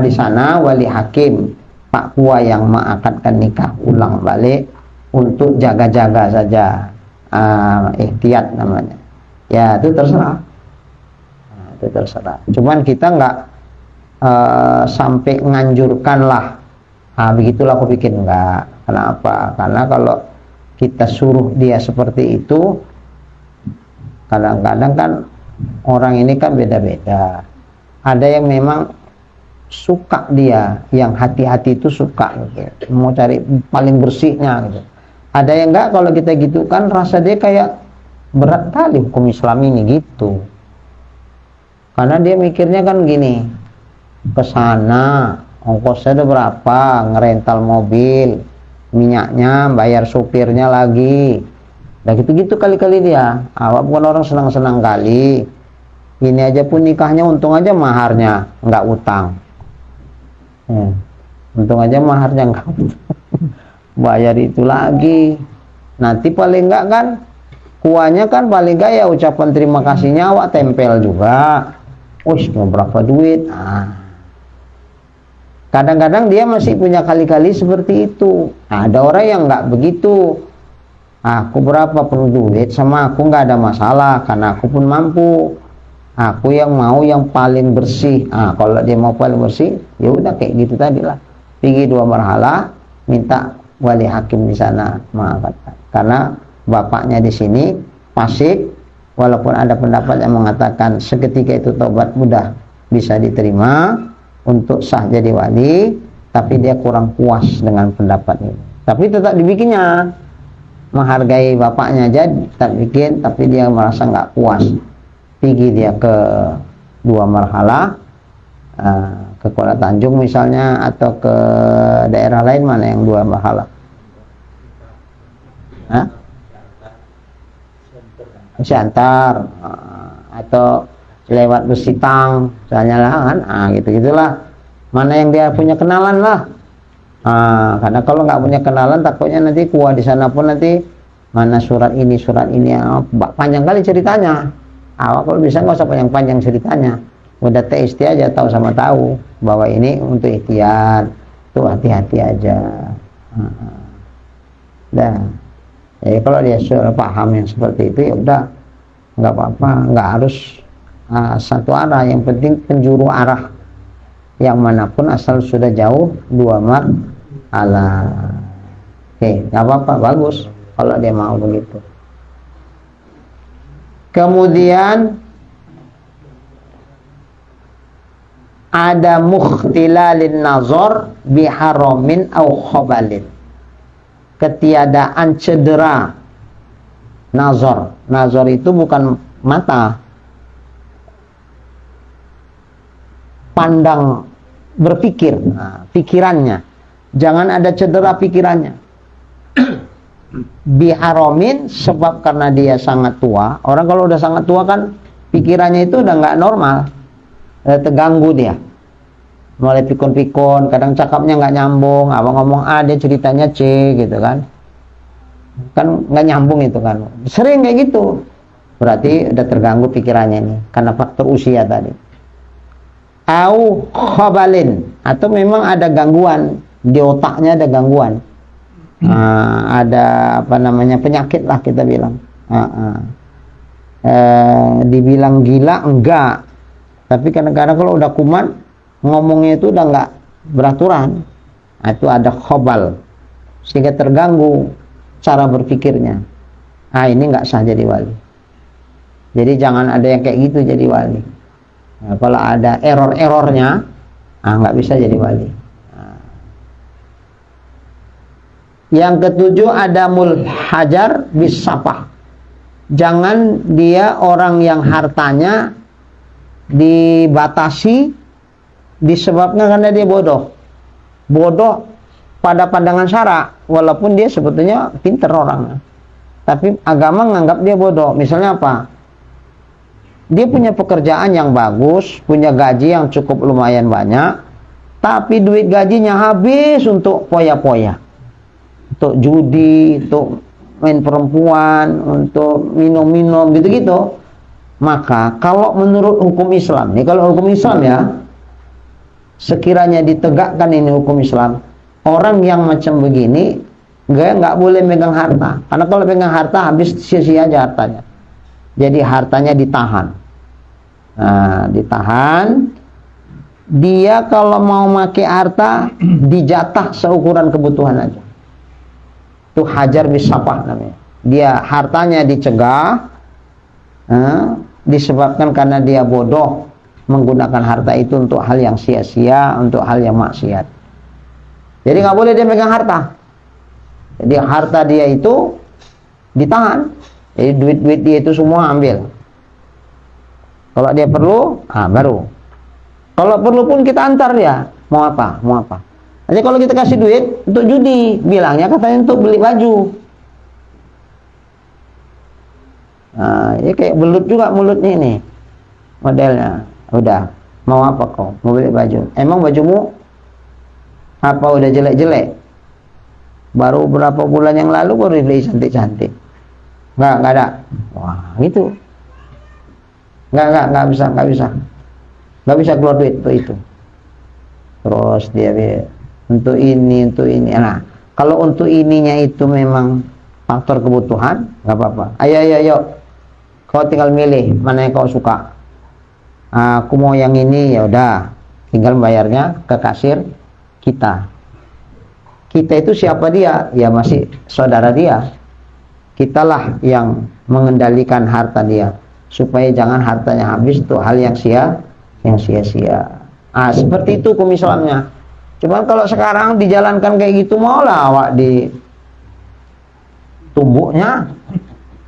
Di sana wali hakim Pak Kua yang mengakadkan nikah ulang balik untuk jaga-jaga saja, ihtiyat namanya. Ya itu terserah, itu terserah. Cuman kita nggak sampai nganjurkan lah. Begitulah aku pikir, enggak. Kenapa? Karena kalau kita suruh dia seperti itu, kadang-kadang kan orang ini kan beda-beda. Ada yang memang suka dia, yang hati-hati itu suka gitu, mau cari paling bersihnya gitu. Ada yang enggak, kalau kita gitu kan rasa dia kayak berat kali hukum Islam ini gitu. Karena dia mikirnya kan gini, ke sana ongkosnya udah berapa, ngerental mobil, minyaknya, bayar supirnya lagi. Udah gitu-gitu kali-kali dia. Awak bukan orang senang-senang kali. Ini aja pun nikahnya untung aja maharnya nggak utang. Untung aja maharnya nggak utang. Bayar itu lagi. Nanti paling nggak kan, kuahnya kan paling nggak ya ucapan terima kasihnya awak tempel juga. Wih, mau berapa duit? Kadang-kadang dia masih punya kali-kali seperti itu. Ada orang yang nggak begitu. Aku berapa perlu duit sama aku nggak ada masalah, karena aku pun mampu. Aku yang mau yang paling bersih. Kalau dia mau paling bersih, ya udah kayak gitu tadi lah. Pergi 2 marhala, minta wali hakim di sana mengatakan. Karena bapaknya di sini fasik, walaupun ada pendapat yang mengatakan seketika itu tobat mudah bisa diterima untuk sah jadi wali, tapi dia kurang puas dengan pendapat ini. Tapi tetap dibikinnya, menghargai bapaknya aja tetap bikin, tapi dia merasa nggak puas. Pergi dia ke 2 marhala, ke Kuala Tanjung misalnya, atau ke daerah lain. Mana yang 2 marhala? Siantar, atau lewat Besitang misalnya lah kan, gitu-gitulah. Mana yang dia punya kenalan lah. Karena kalau nggak punya kenalan, takutnya nanti kuah di sana pun nanti mana surat ini panjang kali ceritanya. Awak kalau bisa nggak usah panjang-panjang ceritanya, udah TST aja, tahu sama tahu bahwa ini untuk ikhtiar, tuh hati-hati aja. Jadi kalau dia sudah paham yang seperti itu, ya udah nggak apa-apa, nggak harus satu arah, yang penting penjuru arah yang manapun asal sudah jauh 2 marhala. Oke, nggak apa-apa, bagus kalau dia mau begitu. Kemudian ada mukhtilalin nazar biharamin au khobalin, ketiadaan cedera nazar. Nazar itu bukan mata, pandang, berpikir, pikirannya. Jangan ada cedera pikirannya. Biharamin, sebab karena dia sangat tua. Orang kalau udah sangat tua kan pikirannya itu udah nggak normal, terganggu dia, mulai pikun-pikun, kadang cakapnya nggak nyambung. Abang ngomong A, dia ceritanya C gitu kan nggak nyambung itu kan, sering kayak gitu. Berarti udah terganggu pikirannya ini karena faktor usia tadi. Au khobalin, atau memang ada gangguan di otaknya, ada gangguan, ada apa namanya, penyakit lah kita bilang. Dibilang gila enggak, tapi kadang-kadang kalau udah kumat ngomongnya itu udah nggak beraturan, itu ada khobal, sehingga terganggu cara berpikirnya. Ini nggak sah jadi wali. Jadi jangan ada yang kayak gitu jadi wali. Kalau ada error-errornya, nggak bisa jadi wali. Yang ketujuh ada mulhajar bisapah. Jangan dia orang yang hartanya dibatasi disebabkan karena dia bodoh. Bodoh pada pandangan syara, walaupun dia sebetulnya pinter orangnya. Tapi agama menganggap dia bodoh. Misalnya apa? Dia punya pekerjaan yang bagus, punya gaji yang cukup lumayan banyak, tapi duit gajinya habis untuk poya-poya. Untuk judi, untuk main perempuan, untuk minum-minum gitu-gitu. Maka kalau menurut hukum Islam, nih kalau hukum Islam ya, sekiranya ditegakkan ini hukum Islam, orang yang macam begini nggak boleh megang harta, karena kalau pegang harta habis sia-sia aja hartanya. Jadi hartanya ditahan. Nah, ditahan. Dia kalau mau pakai harta dijatah seukuran kebutuhan aja. Itu hajar bisapah namanya. Dia hartanya dicegah, disebabkan karena dia bodoh menggunakan harta itu untuk hal yang sia-sia, untuk hal yang maksiat. Jadi nggak boleh dia megang harta. Jadi harta dia itu ditahan. Jadi duit-duit dia itu semua ambil. Kalau dia perlu, baru. Kalau perlu pun kita antar dia. Mau apa? Mau apa? Jadi kalau kita kasih duit untuk judi, bilangnya katanya untuk beli baju. Nah, ini kayak belut juga mulutnya ini. Modelnya. Udah, mau apa kau? Mau beli baju. Emang bajumu apa udah jelek-jelek? Baru berapa bulan yang lalu baru beli cantik-cantik. Enggak ada. Wah, gitu. Enggak bisa. Enggak bisa keluar duit untuk itu. Terus dia untuk ini. Nah, kalau untuk ininya itu memang faktor kebutuhan, enggak apa-apa. Ayo. Kau tinggal milih mana yang kau suka. Aku mau yang ini, ya udah, tinggal bayarnya ke kasir kita. Kita itu siapa dia? Ya masih saudara dia. Kitalah yang mengendalikan harta dia supaya jangan hartanya habis untuk hal yang sia-sia. Seperti itu hukum Islamnya. Cuman kalau sekarang dijalankan kayak gitu, maulah awak di tumbuknya.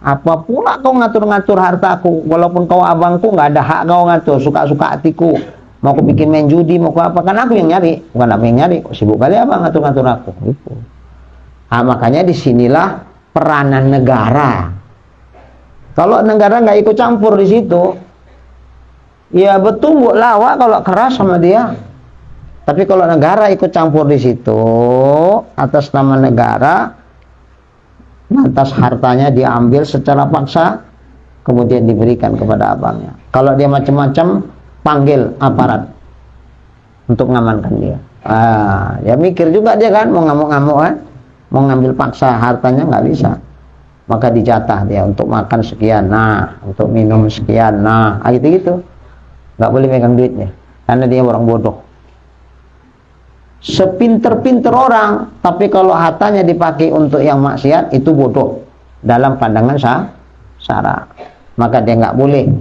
Apa pula kau ngatur-ngatur hartaku, walaupun kau abangku, nggak ada hak kau ngatur, suka-suka hatiku. Mau aku bikin main judi, mau aku apa, kan aku yang nyari, bukan aku yang nyari. Sibuk kali apa ngatur-ngatur aku gitu. Makanya disinilah peranan negara. Kalau negara nggak ikut campur di situ, ya bertumbuk lawa kalau keras sama dia. Tapi kalau negara ikut campur di situ atas nama negara, lantas hartanya diambil secara paksa, kemudian diberikan kepada abangnya. Kalau dia macam-macam, panggil aparat untuk mengamankan dia. Ya mikir juga dia kan, mau ngamuk-ngamuk kan, mau ngambil paksa hartanya nggak bisa. Maka dijatah dia untuk makan sekian, untuk minum sekian, gitu-gitu. Nggak boleh megang duitnya, karena dia orang bodoh. Sepinter-pinter orang, tapi kalau hartanya dipakai untuk yang maksiat, itu bodoh dalam pandangan syara. Maka dia nggak boleh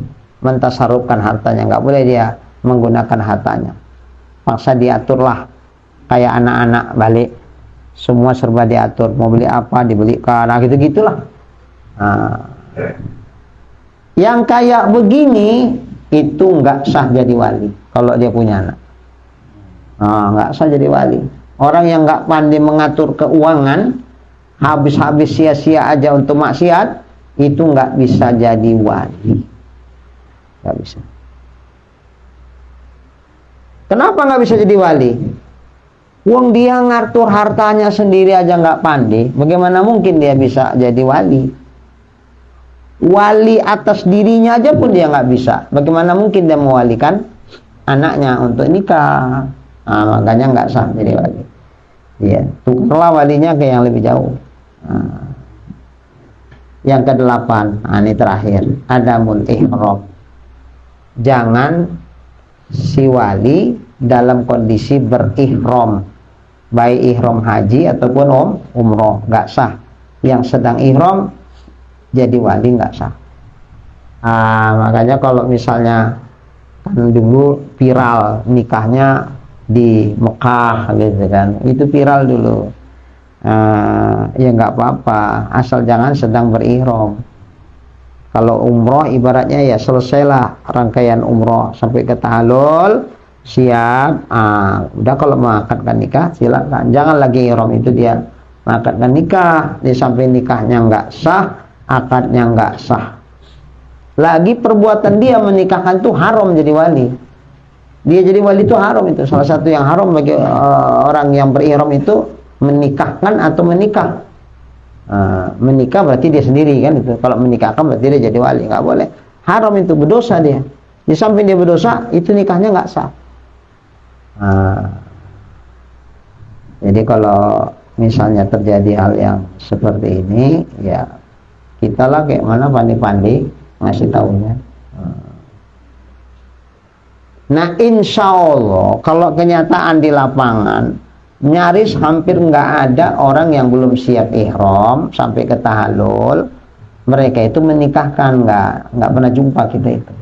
mentasarufkan hartanya, nggak boleh dia menggunakan hartanya. Paksa diaturlah kayak anak-anak balik, semua serba diatur, mau beli apa dibelikan, gitu-gitulah. Yang kayak begini itu nggak sah jadi wali kalau dia punya anak. Nggak sah jadi wali. Orang yang nggak pandai mengatur keuangan, habis-habis sia-sia aja untuk maksiat, itu nggak bisa jadi wali. Nggak bisa. Kenapa nggak bisa jadi wali? Uang dia ngatur hartanya sendiri aja nggak pandai, bagaimana mungkin dia bisa jadi wali? Wali atas dirinya aja pun dia nggak bisa, bagaimana mungkin dia mewalikan anaknya untuk nikah? Makanya nggak sah jadi wali. Ya, tukarlah walinya ke yang lebih jauh. Yang ke-8, ini terakhir, adamul ihram. Jangan si wali dalam kondisi berihram, baik ihram haji ataupun umroh, nggak sah. Yang sedang ihram jadi wali nggak sah. Makanya kalau misalnya kan dulu viral nikahnya di Mekah gitu kan, itu viral dulu. Ya nggak apa-apa, asal jangan sedang berihram. Kalau umroh ibaratnya ya selesailah rangkaian umroh sampai ke tahallul, siap. Udah kalau mengakadkan nikah silakan. Jangan lagi ihram itu dia mengakadkan nikah, dia sampai nikahnya nggak sah, akadnya nggak sah. Lagi perbuatan dia menikahkan itu haram jadi wali. Dia jadi wali itu haram, itu salah satu yang haram bagi orang yang berihram itu menikahkan atau menikah. Menikah berarti dia sendiri kan itu. Kalau menikahkan berarti dia jadi wali, nggak boleh. Haram itu, berdosa dia. Di samping dia berdosa, itu nikahnya nggak sah. Jadi kalau misalnya terjadi hal yang seperti ini, ya kita lah kayak mana pandai-pandai ngasih tahunya. Nah, insya Allah kalau kenyataan di lapangan nyaris hampir nggak ada orang yang belum siap ihram sampai ke tahallul, mereka itu menikahkan, nggak pernah jumpa kita itu.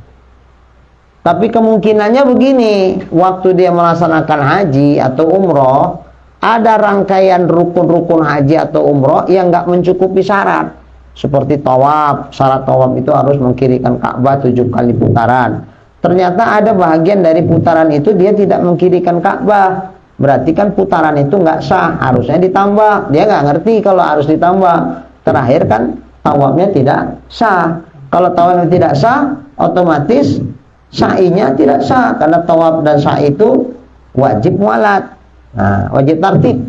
Tapi kemungkinannya begini, waktu dia melaksanakan haji atau umroh, ada rangkaian rukun-rukun haji atau umroh yang nggak mencukupi syarat, seperti tawaf. Syarat tawaf itu harus mengkirikan Ka'bah 7 kali putaran. Ternyata ada bahagian dari putaran itu dia tidak mengkirikan Ka'bah, berarti kan putaran itu nggak sah, harusnya ditambah. Dia nggak ngerti kalau harus ditambah. Terakhir kan tawafnya tidak sah. Kalau tawafnya tidak sah, otomatis sa'inya tidak sah, karena tawaf dan sa'i itu wajib mualat, wajib tartib.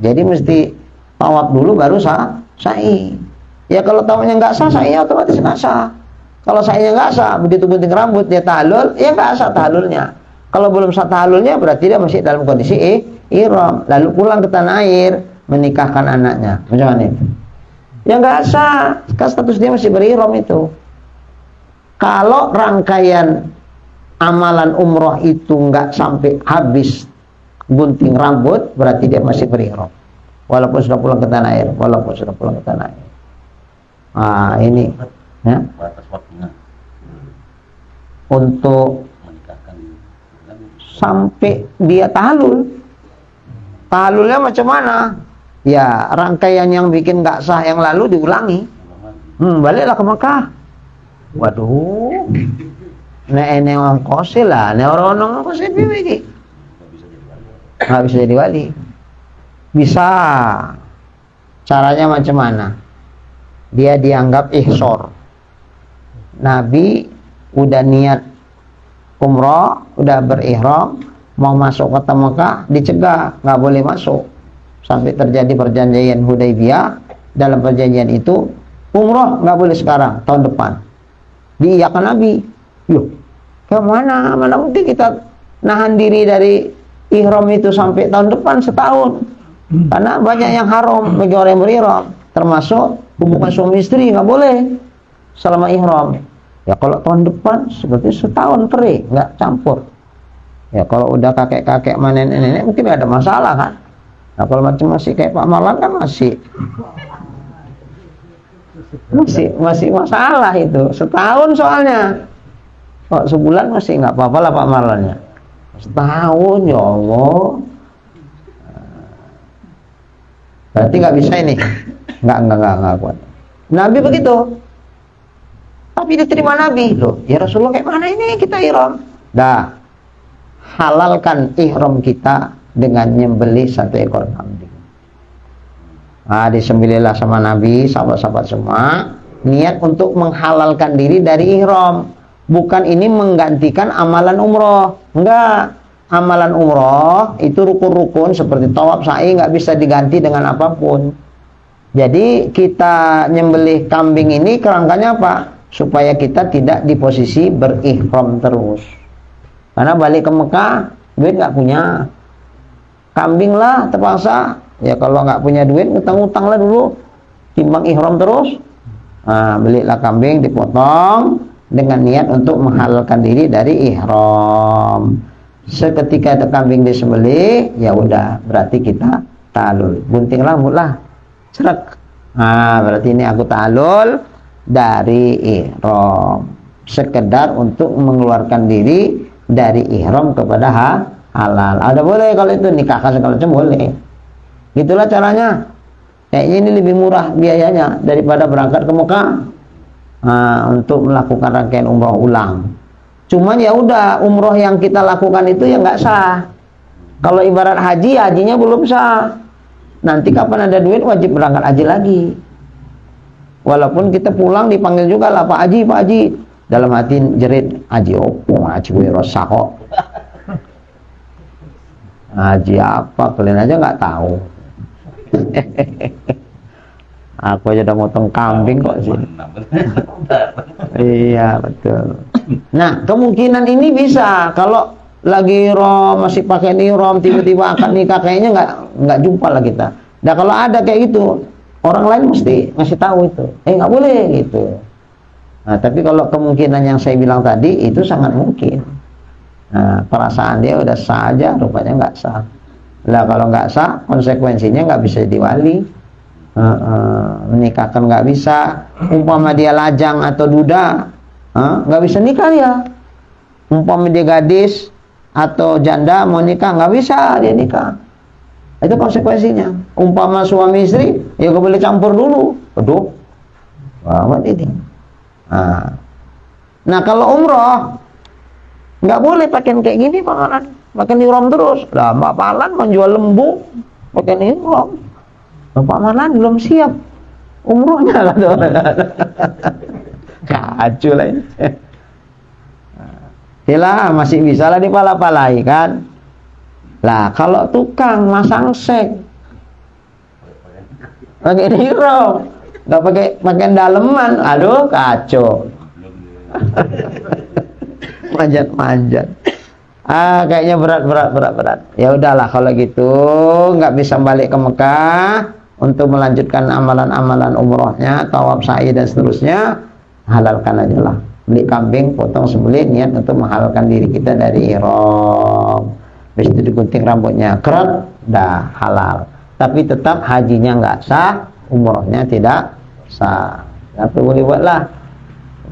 Jadi mesti tawaf dulu baru sa'i. Ya kalau tawafnya nggak sah, sa'inya otomatis nggak sah. Kalau sa'inya nggak sah, begitu gunting rambut dia tahallul, ya nggak sah tahallulnya. Kalau belum sah tahallulnya berarti dia masih dalam kondisi ihram, lalu pulang ke tanah air menikahkan anaknya. Macam mana itu? Ya nggak sah, kan status dia masih berihram itu. Kalau rangkaian amalan umroh itu nggak sampai habis gunting rambut, berarti dia masih berihram, walaupun sudah pulang ke tanah air, ini ya, batas waktunya untuk menikahkan sampai dia tahallul. Tahallulnya macam mana? Ya rangkaian yang bikin nggak sah yang lalu diulangi. Baliklah ke Mekah. Waduh, ini orang kosil lah, ini orang kosil begini, nggak bisa jadi wali. Bisa, caranya macam mana? Dia dianggap ihsor. Nabi udah niat umroh, udah berihram, mau masuk kota Mekah, dicegah, nggak boleh masuk sampai terjadi perjanjian Hudaybiyah. Dalam perjanjian itu umroh nggak boleh sekarang, tahun depan. Diiyakan Nabi. Loh, kemana? Mana mungkin kita nahan diri dari ihram itu sampai tahun depan setahun? Karena banyak yang haram bagi orang yang berihram, termasuk hubungan suami istri nggak boleh selama ihram. Ya kalau tahun depan seperti setahun kering, nggak campur. Ya kalau udah kakek-kakek sama nenek-nenek mungkin ada masalah kan. Nah kalau macam masih kayak Pak Marlan kan masih masalah itu. Setahun soalnya. Kok sebulan masih nggak apa-apa lah Pak Marlannya. Setahun, ya Allah. Berarti nggak bisa ini. Nggak kuat. Nabi begitu. Tapi diterima Nabi. Loh, ya Rasulullah kayak mana ini kita ihram? Dah. Halalkan ihram kita dengan nyembelih 1 ekor kambing. Disembelihlah sama Nabi, sahabat-sahabat semua, niat untuk menghalalkan diri dari ihram. Bukan ini menggantikan amalan umroh, enggak. Amalan umroh itu rukun-rukun seperti tawaf, sa'i nggak bisa diganti dengan apapun. Jadi kita nyembelih kambing ini kerangkanya apa? Supaya kita tidak di posisi berihram terus. Karena balik ke Mekah, duit nggak punya. Kambing lah terpaksa. Ya kalau nggak punya duit, utang-utang lah dulu. Timbang ihram terus. Belilah kambing, dipotong dengan niat untuk menghalalkan diri dari ihram. Seketika itu kambing disembelih, ya udah, berarti kita tahallul. Gunting rambut lah, cerak. Berarti ini aku tahallul dari ihram. Sekedar untuk mengeluarkan diri dari ihram kepada halal. Ada boleh kalau itu nikahkan segala macam boleh. Itulah caranya. Kayaknya ini lebih murah biayanya daripada berangkat ke Mekah. untuk melakukan rangkaian umroh ulang. Cuman ya udah, umroh yang kita lakukan itu ya nggak sah. Kalau ibarat haji, hajinya belum sah. Nanti kapan ada duit wajib berangkat haji lagi. Walaupun kita pulang dipanggil juga lah, Pak Haji, Pak Haji. Dalam hati jerit, haji opo, haji wirasa kok. Haji apa? Kalian aja nggak tahu. Aku aja udah motong kambing kok sih. Iya betul. Nah kemungkinan ini bisa kalau lagi masih pakai ihram tiba-tiba akan nikah, kayaknya nggak jumpa lah kita. Nah kalau ada kayak gitu, orang lain mesti ngasih tahu itu. Nggak boleh gitu. Nah tapi kalau kemungkinan yang saya bilang tadi itu sangat mungkin. Nah perasaan dia udah sah aja, rupanya nggak sah. Lah kalau nggak sah, konsekuensinya nggak bisa jadi wali. Menikahkan nggak bisa. Umpama dia lajang atau duda, nggak bisa nikah ya. Umpama dia gadis atau janda mau nikah, nggak bisa dia nikah. Itu konsekuensinya. Umpama suami istri, ya nggak boleh campur dulu. Aduh, banget ini. Nah kalau umroh nggak boleh pakai kayak gini, Pak. Pakai ihram terus. Lah Mbak Palan menjual lembu pakai ihram. Bapak Marlan belum siap umrohnya kata orang. Kacau lah ini. Yalah masih bisa lah dipala-palai kan. Lah kalau tukang masang sek pakai ihram, nggak pakai pakaian daleman, aduh kacau. Manjat-manjat. Kayaknya berat. Ya udahlah kalau gitu nggak bisa balik ke Mekah untuk melanjutkan amalan-amalan umrohnya, tawaf, sa'i dan seterusnya, halalkan aja lah. Beli kambing, potong sembelih, niat untuk menghalalkan diri kita dari ihram. Habis itu digunting rambutnya, keret, dah halal. Tapi tetap hajinya nggak sah, umrohnya tidak sah. Tapi boleh buatlah.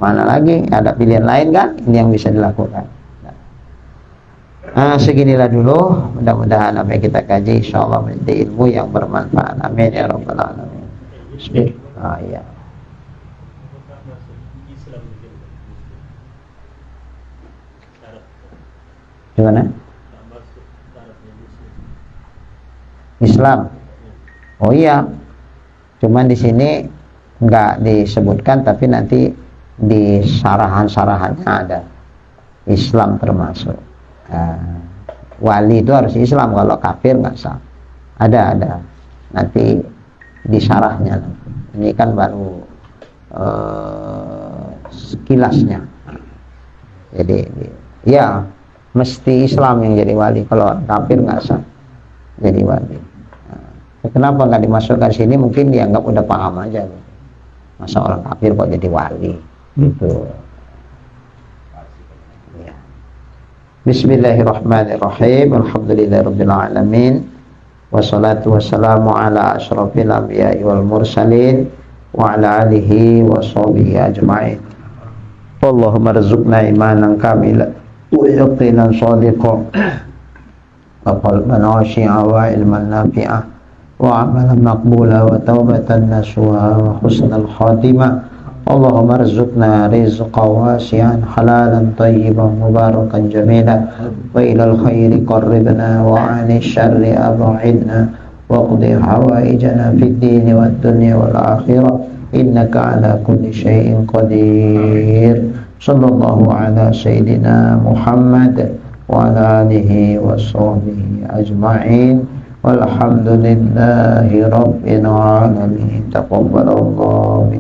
Mana lagi? Ada pilihan lain kan? Ini yang bisa dilakukan. Seginilah dulu, mudah-mudahan apa yang kita kaji insyaallah menjadi ilmu yang bermanfaat. Amin ya rabbal alamin. Bismillah. Ya. Gimana? Islam. Oh iya. Cuman di sini nggak disebutkan, tapi nanti di sarahan-sarahannya ada Islam termasuk. Wali itu harus Islam, kalau kafir nggak sah. Ada nanti di syarahnya. Ini kan baru sekilasnya. Jadi ya mesti Islam yang jadi wali, kalau kafir nggak sah jadi wali. Kenapa nggak dimasukkan sini? Mungkin dianggap udah paham aja. Masa orang kafir kok jadi wali gitu. Bismillahirrahmanirrahim. Alhamdulillahirabbil alamin. Wassalatu wassalamu ala asyrafil anbiya'i wal mursalin wa ala alihi wa sahbihi ajma'in. Allahumma rzuqna imanan kamilan wa yaqinan shadiqan wa qalban khashi'an wa ilman nafi'an wa amalan maqbula wa taubatan nasuha wa husnal khatimah. Allahumma rzuqna rizqan wasi'an halalan tayyiban mubarakan jamilan wa ilal khairi qarribna wa 'anil syarri ab'idna wa qdi hawaijana fid din wad dunya wal akhirah innaka ala kulli syai'in qadir. Sallallahu ala sayyidina Muhammad wa ala alihi wa sahbihi ajma'in walhamdulillahi rabbil alamin. Taqabbalallahu